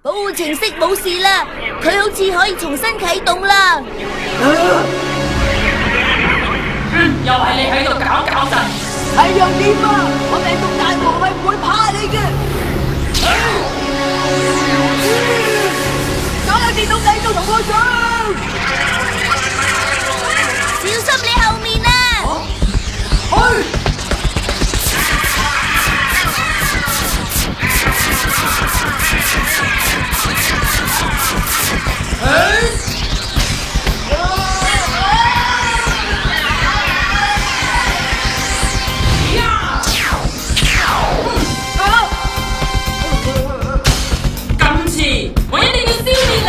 保護程式冇事啦，佢好似可以重新啟動啦。又係你喺度搞震。係又點啊？我病毒大王係唔會怕你嘅。打開電腦繼續同我上。小心你後面啊！去！今次我一定要消滅你！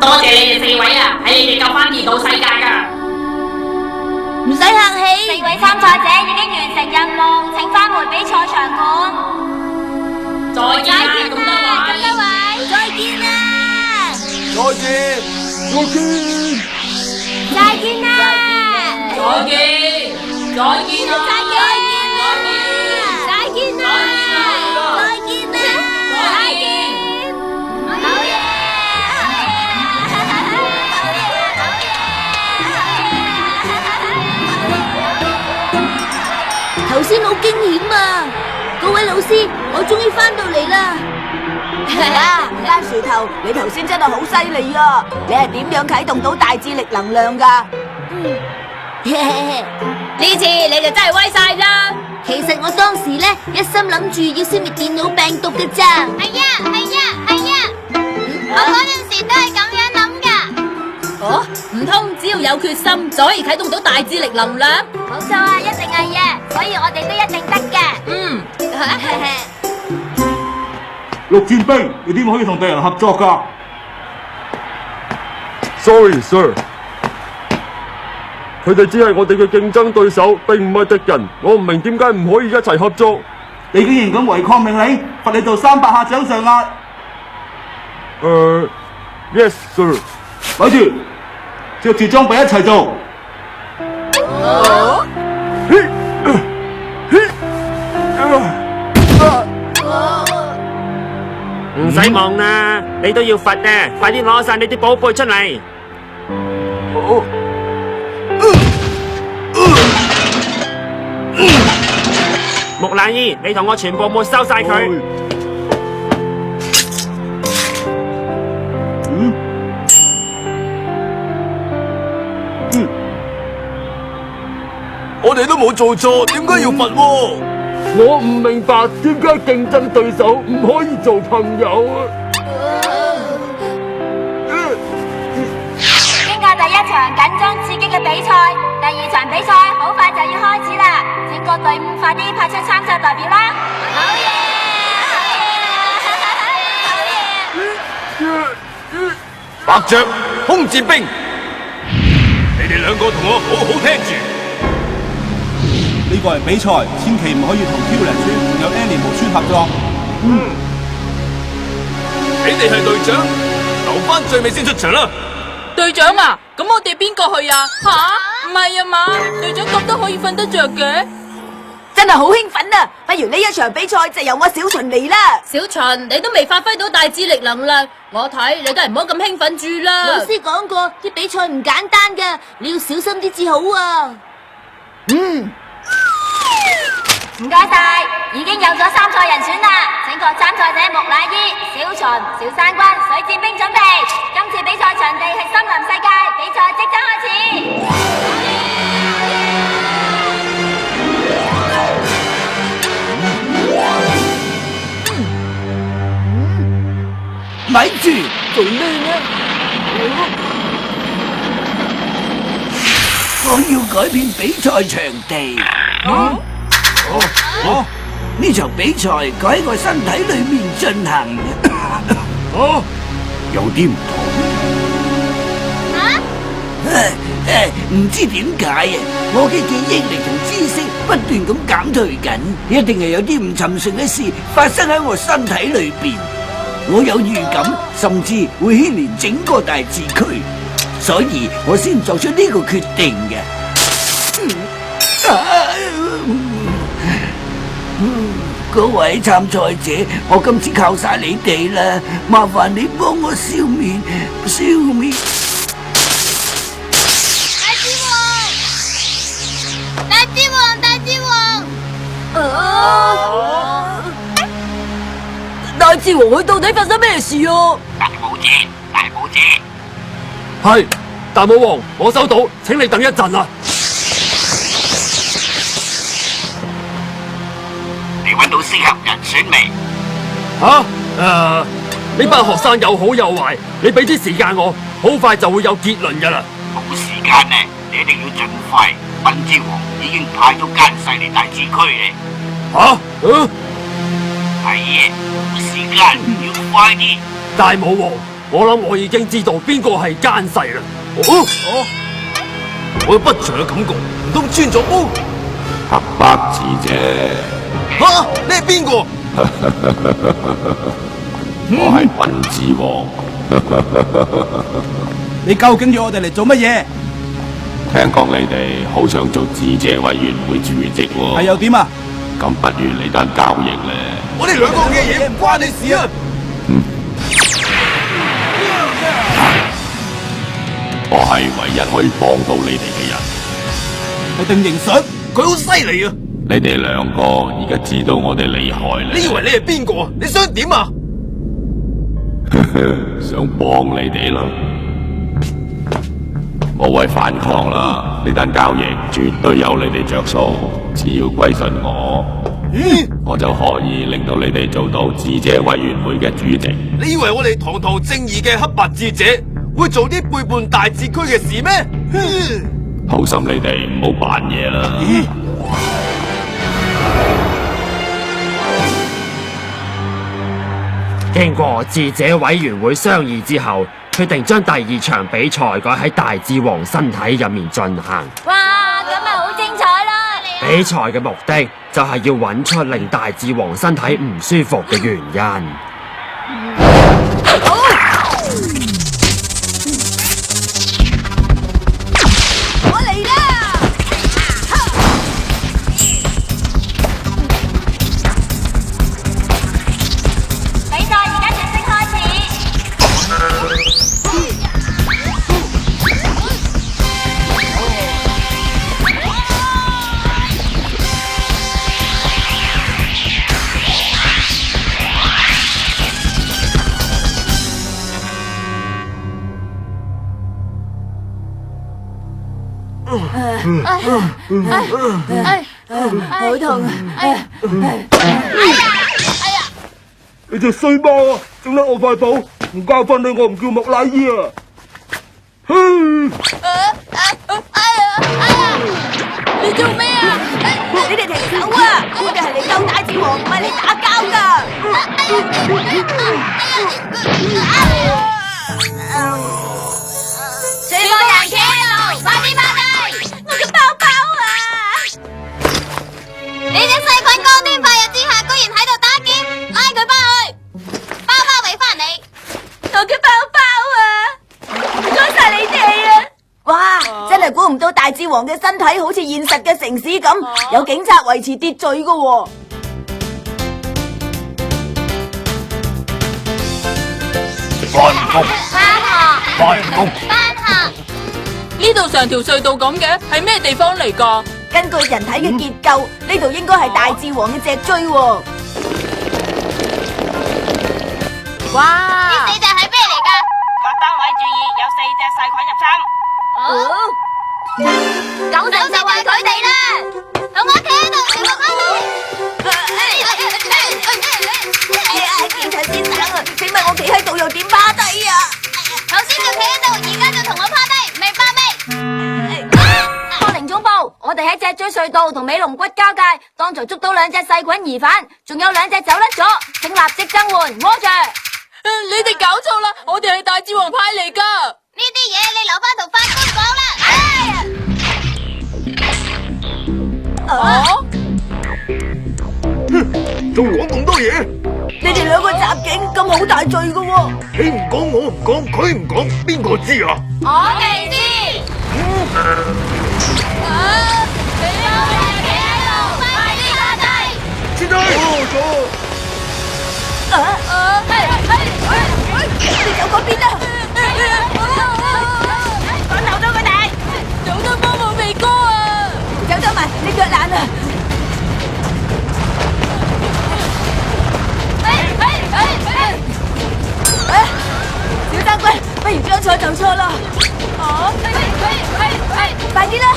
多謝你哋4位啊，係你哋救翻異度世界噶。唔使客氣。4位參賽者已經完成任務，請返回比賽場館。再見啦，咁多位，再見啦！再見！再見啦！再見，再見啦！再見啦！再見啦！好嘢！頭先好驚險啊！各位老師，我終於翻到嚟啦！番薯頭，你頭先真係好犀利啊！你係點樣啟動到大智力能量㗎？呢次你就真係威晒啦！其實我當時咧一心諗住要消滅電腦病毒嘅咋。係啊！我嗰陣時都係咁樣諗㗎。哦，唔通只要有決心就可以啟動到大智力能量？冇錯啊，一定係嘅，所以我哋都一定得嘅。嗯，陸戰兵，你點可以同敵人合作㗎 ？Sorry, sir。佢哋只係我哋嘅競爭對手，並唔係敵人。我唔明點解唔可以一齊合作。你竟然咁違抗命令，罰你做300下掌上壓。Yes, sir。咪住，着住裝備一齊做。唔使望啦，你都要罰嘅，快啲攞晒你啲寶貝出嚟。木乃伊，你同我全部沒收晒佢。我哋都冇做錯，點解要罰喎？我唔明白點解競爭對手唔可以做朋友啊！經過第1場緊張刺激嘅比賽，第2場比賽好快就要開始啦！請各隊伍快啲派出參賽代表啦！好嘢！白雀、空戰兵，你哋2個同我好好聽住。呢個係比賽，千祈唔可以同挑人村仲有 Animal 村合作。你哋係隊長，留翻最尾先出場啦。隊長啊，咁我哋邊個去啊？吓，唔係啊嘛？隊長咁都可以瞓得着嘅？真係好興奮啊！不如呢一場比賽就由我小秦嚟啦。小秦，你都未發揮到大智力能量，我睇你都係唔好咁興奮住啦。老師講過，啲比賽唔簡單噶，你要小心啲至好啊。唔該晒，已經有咗參賽人選啦！請各參賽者木乃伊、小秦、小山軍、水戰兵準備。今次比賽場地係森林世界，比賽即將開始。咪住，做咩呢？我要改變比賽場地。呢場比賽改喺我身體裏面進行。有啲唔同。唔知點解啊，我嘅記憶力同知識不斷咁減退緊，一定係有啲唔尋常嘅事發生喺我身體裏邊。我有預感，甚至會牽連整個大字區，所以我先作出呢個決定嘅。各位參賽者，我今次靠晒你哋啦，麻煩你幫我消滅。大智王佢到底發生咩事啊？大寶姐，係大武王，我收到，請你等一陣啊。你揾到適合人選未？呢班學生有好有壞，你俾啲時間我，好快就會有結論噶啦。冇時間呢，你一定要盡快。賓之王已經派咗奸細嚟大字區咧。係啊，冇時間，要快啲。大武王，我諗我已經知道邊個係奸細啦。我有不祥嘅感覺，唔通穿咗煲？黑白字啫。你係邊個？我係賓之王。你究竟要我哋嚟做乜嘢？聽講你哋好想做智者委員會主席喎。係又點啊？咁不如嚟單交易咧。我哋兩個嘅嘢唔關你事啊！我係唯一可以幫到你哋嘅人。係定型術？佢好犀利啊！你哋兩個而家知道我哋厲害啦。你以為你係邊個？你想點啊？想幫你哋啦，無謂反抗啦！呢單交易絕對有你哋着數，只要歸順我，我就可以令到你哋做到智者委員會嘅主席。你以為我哋堂堂正義嘅黑白智者會做啲背叛大智區嘅事咩？好心你哋唔好扮嘢啦。經過智者委員會商議之後，決定將第二場比賽改喺大智王身體入面進行。哇，咁咪好精彩啦！比賽嘅目的就係要揾出令大智王身體唔舒服嘅原因。我嚟啦！比賽而家正式開始。好痛啊！你隻衰貓啊，整甩我塊布，唔教訓你我唔叫木乃伊啊！你做咩啊？你哋停手啊！我哋係嚟救大智王，唔係嚟打交噶。全部人企喺度，快啲趴低！我嘅包包啊！你隻細菌光天化日之下，居然喺度打劫，拉佢翻去，包包俾翻你。我嘅包包啊！唔該晒你哋啊！哇！真係估唔到大智王嘅身體好似現實嘅城市咁，有警察維持秩序噶喎。翻學。呢度成條隧道咁嘅，係咩地方嚟㗎？根據人體嘅結構，呢度應該係大智王嘅脊椎喎。哇！呢4隻係咩嚟㗎？各單位注意，有4隻細菌入侵。咁就係佢哋啦！同我企喺度，全部翻警察先生啊，請問我企喺度又點趴低啊？頭先就企喺度，而家就同我趴低，明白未？科靈總部，我哋喺脊椎隧道同尾龍骨交界，當場捉到2隻細菌疑犯，仲有2隻走甩咗，請立即增援，Roger。你哋搞錯啦，我哋係大智王派嚟㗎。呢啲嘢你留翻同法官講啦。仲講咁多嘢？你哋兩個襲警咁好大罪噶喎！你唔講我唔講，佢唔講，邊個知啊？我哋知。你有人企喺度，快啲下低！撤退！你走嗰邊啦！趕走咗佢哋，有得幫我鼻哥啊！走咗埋，你腳爛啊！小三軍，不如將錯就錯啦！快啲啦！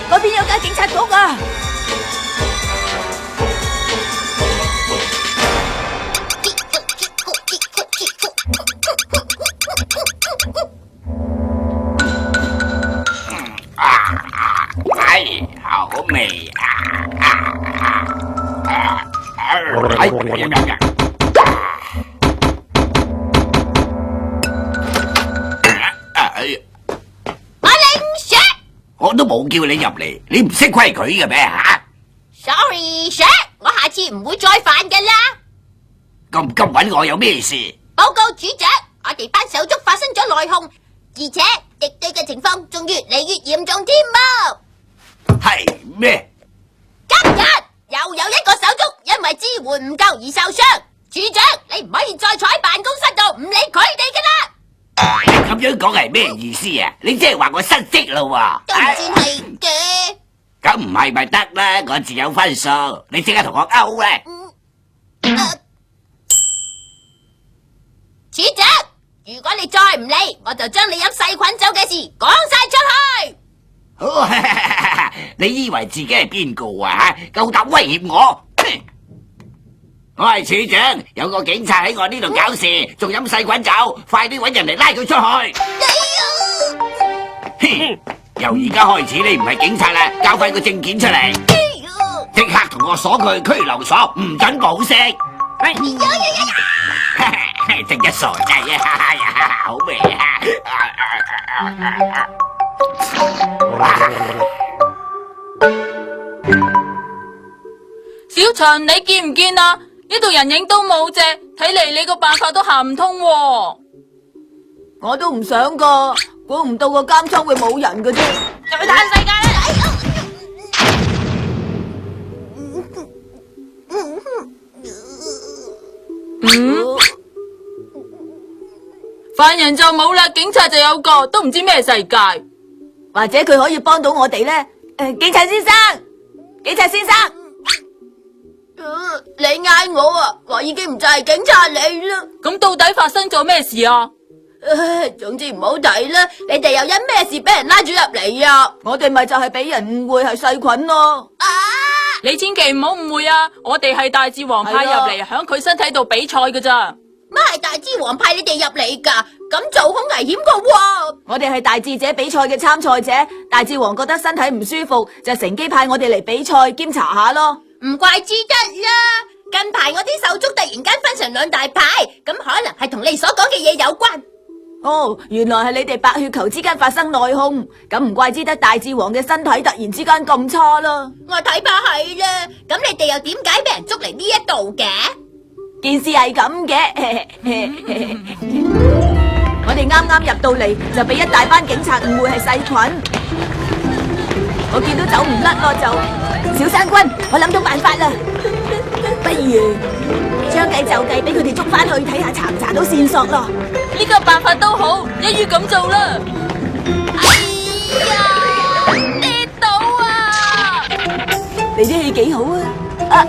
嗰邊有間警察局啊！好味啊！我都冇叫你入嚟，你唔識規矩嘅咩吓 Sorry, Sir， 我下次唔會再犯㗎啦。咁急搵我有咩事？報告主長，我哋班手足發生咗內訌，而且敵對嘅情況仲越嚟越嚴重添噃。係咩？今日又有一個手足因為支援唔夠而受傷，處長你唔可以再坐喺辦公室度唔理佢哋噶啦。你咁樣講係咩意思啊？你即係話我失職咯喎？都唔算係嘅。咁唔係咪得啦？我自有分數，你即刻同我勾咧。處長，如果你再唔理，我就將你飲細菌酒嘅事講晒出去。好，你以為自己係邊個啊？夠膽威脅我？我係處長，有個警察喺我呢度搞事，仲飲細菌酒，快啲搵人嚟拉佢出去！由而家開始你唔係警察啦，交返個證件出嚟，即刻同我鎖佢拘留所，唔准保釋。真一傻仔啊！好味小陳，你見唔見啊？呢度人影都冇隻，睇嚟你個辦法都行唔通喎。我都唔想噶，估唔到個監倉會冇人嘅啫。再睇世界啦！犯人就冇啦，警察就有個，都唔知咩世界。或者佢可以幫到我哋咧？警察先生，警察先生，你嗌我啊，我已經唔再係警察你啦。咁到底發生咗咩事啊？總之唔好睇啦，你哋又因咩事俾人拉咗入嚟啊？我哋咪就係俾人誤會係細菌咯。你千祈唔好誤會啊！我哋係大智王派入嚟響佢身體度比賽㗎咋。乜係大智王派你哋入嚟噶？咁做好危險噶喎！我哋係大智者比賽嘅參賽者，大智王覺得身體唔舒服，就乘機派我哋嚟比賽檢查下咯。唔怪之得啦！近排我啲手足突然間分成兩大派，咁可能係同你所講嘅嘢有關。哦，原來係你哋白血球之間發生內訌，咁唔怪之得大智王嘅身體突然之間咁差啦。我睇怕係啦，咁你哋又點解俾人捉嚟呢一度嘅？件事係咁嘅，我哋啱啱入到嚟就俾一大班警察誤會係細菌，我見到走唔甩咯，就小山君，我諗到辦法啦，不如將計就計俾佢哋捉翻去睇下查唔查到線索咯。呢個辦法都好，一於咁做啦。哎呀，跌到啊！你啲戲幾好啊！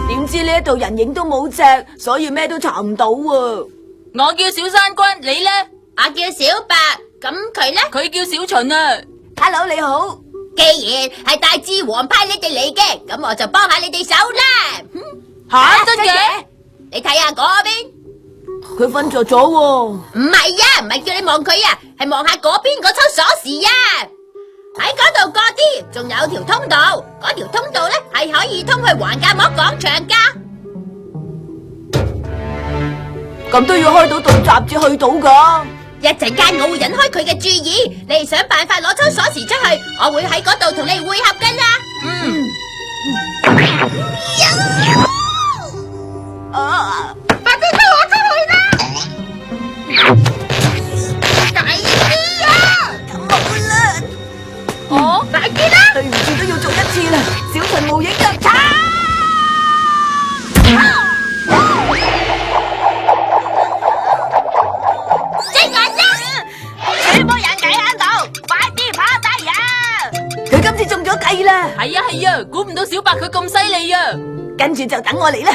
點知呢一度人影都冇隻，所以咩都查唔到啊！我叫小山君，你呢？我叫小白，咁佢呢？佢叫小秦啊。Hello， 你好。既然係大智王派你哋嚟嘅，咁我就幫下你哋手啦。吓，真嘅？你睇下嗰邊，佢瞓着咗喎。唔係啊，唔係叫你望佢啊，係望下嗰邊嗰抽鎖匙啊。喺嗰度過啲，仲有條通道，嗰條通道咧係可以通去橫膈膜廣場噶。咁都要開到道閘至去到噶。一陣間我會引開佢嘅注意，你哋想辦法攞抽鎖匙出去，我會喺嗰度同你會合噶啦。快啲推我出去啦！大啲啊！冇啦。哦，大啲啦！對唔住都要做一次啦，小陳無影腳叉。隻眼睛，全部人企喺度，快啲趴低啊！佢今次中咗計啦。係啊係啊，估唔到小白佢咁犀利啊！跟住就等我嚟啦。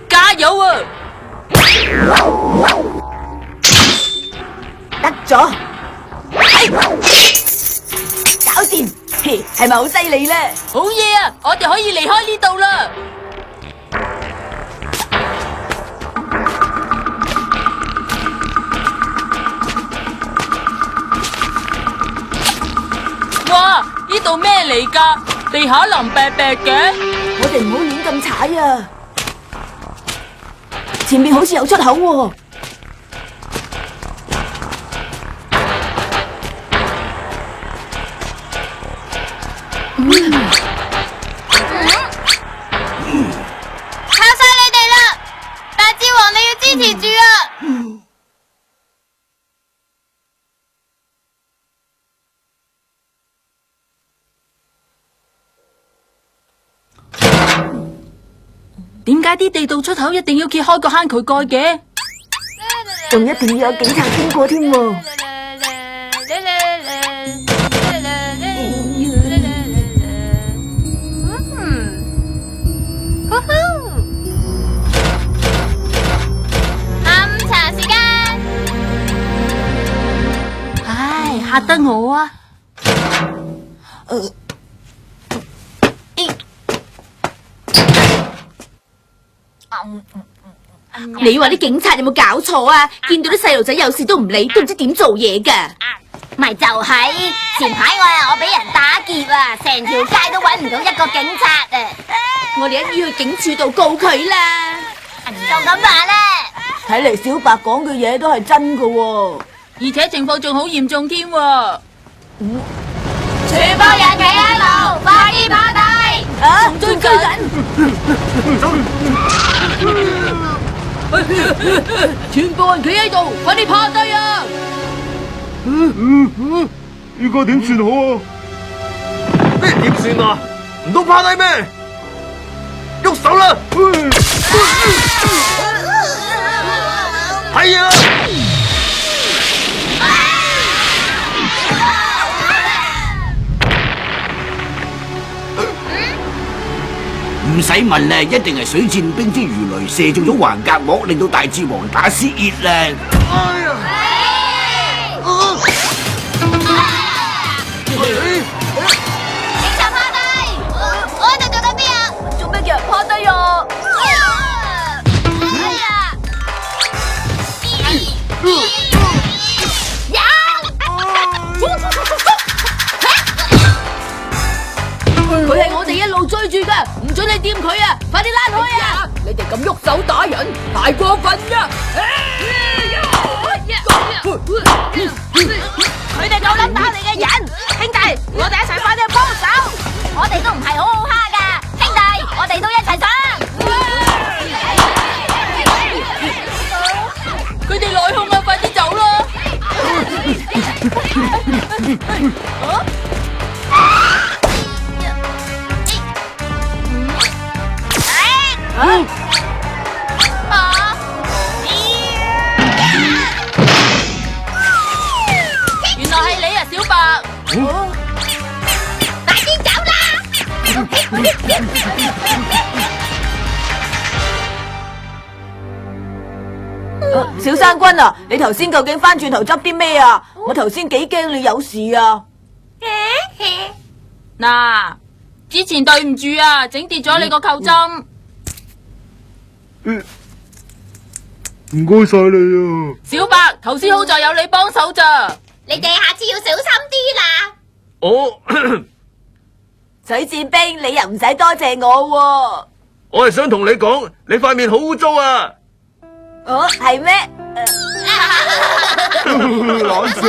加油啊！得咗，搞掂，嘿，係咪好犀利咧？好嘢啊！我哋可以離開呢度啦！哇！呢度咩嚟㗎？地下腍啤啤嘅。我哋唔好亂咁踩啊！前面好似有出口喎。靠晒你哋啦！大智王，你要支持住啊！點解啲地道出口一定要揭開個坑渠蓋嘅？仲一定要有警察經過添喎。下午茶時間。唉，嚇得我啊！你話啲警察有冇搞錯啊？見到啲細路仔有事都唔理，都唔知點做嘢噶。咪就係前排我俾人打劫啊，成條街都搵唔到一個警察啊！我哋一於去警署度告佢啦。就咁話啦。睇嚟小白講嘅嘢都係真噶喎，而且情況仲好嚴重添喎。全部人企喺度，快啲趴低！啊，追緊！全部人企喺度，快啲趴低啊！依家點算好啊？咩點算啊？唔通趴低咩？喐手啦！係啊！唔使問啦，一定係水箭兵之魚雷射中咗橫膈膜，令到大智王打失熱啦。警察趴低！我喺度做緊咩啊？做咩叫人趴低啊？佢係我哋一路追住㗎，唔准你掂佢啊！快啲拉開啊！你哋咁喐手打人，太過分啦！佢哋夠膽打你嘅人，兄弟，我哋一齊快啲去幫手！我哋都唔係好好蝦噶，兄弟，我哋都一齊上！佢哋內訌啊，快啲走啦！原來係你啊，小白！快啲走啦！小山君啊，你頭先究竟翻轉頭執啲咩啊？我頭先幾驚你有事啊！嗱，之前對唔住啊，整跌咗你個扣針。唔該晒你啊！小白，頭先好在有你幫手咋。你哋下次要小心啲啦。我水戰兵，你又唔使多謝我喎。我係想同你講，你塊面好污糟啊！哦，係咩？懶死！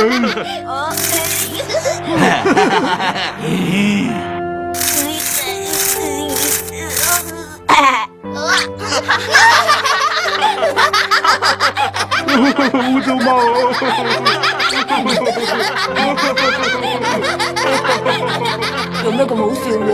污糟貓啊！有咩咁好笑喎？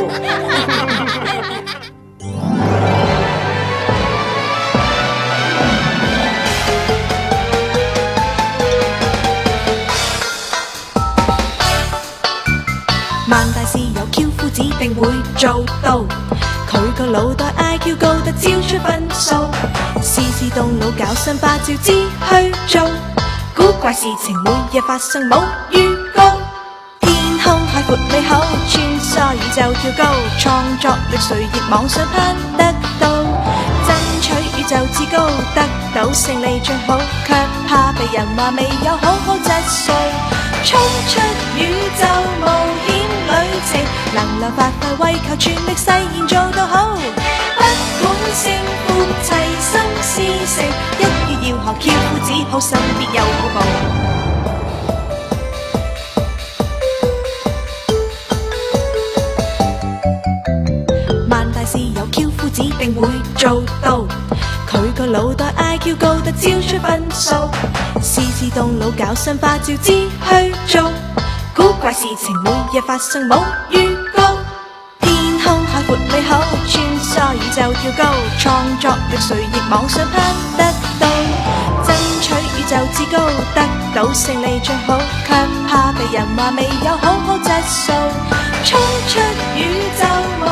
萬大事有 Q 夫指定會做到，佢個腦袋 IQ 高得超出分數，事事動腦搞新花招知去做，古怪事情每日發生冇預告，天空海闊美好，穿梭宇宙跳高，創作力誰亦妄想攀得到，爭取宇宙至高，得到勝利最好，卻怕被人話未有好好質素，衝出宇宙冒險旅程，能量發揮為求全力實現做到好，不管勝負齊心思成，一於要學 Q 夫子，好心別有好報。萬大事有 Q 夫指定會做到，佢個腦袋 IQ 高得超出分數，事事動腦搞新花招知去做，古怪事情每日發生冇預告，天空海闊美好，穿梭宇宙跳高，創作力誰亦妄想攀得到，爭取宇宙至高，得到勝利最好，卻怕被人話未有好好質素，衝出宇宙無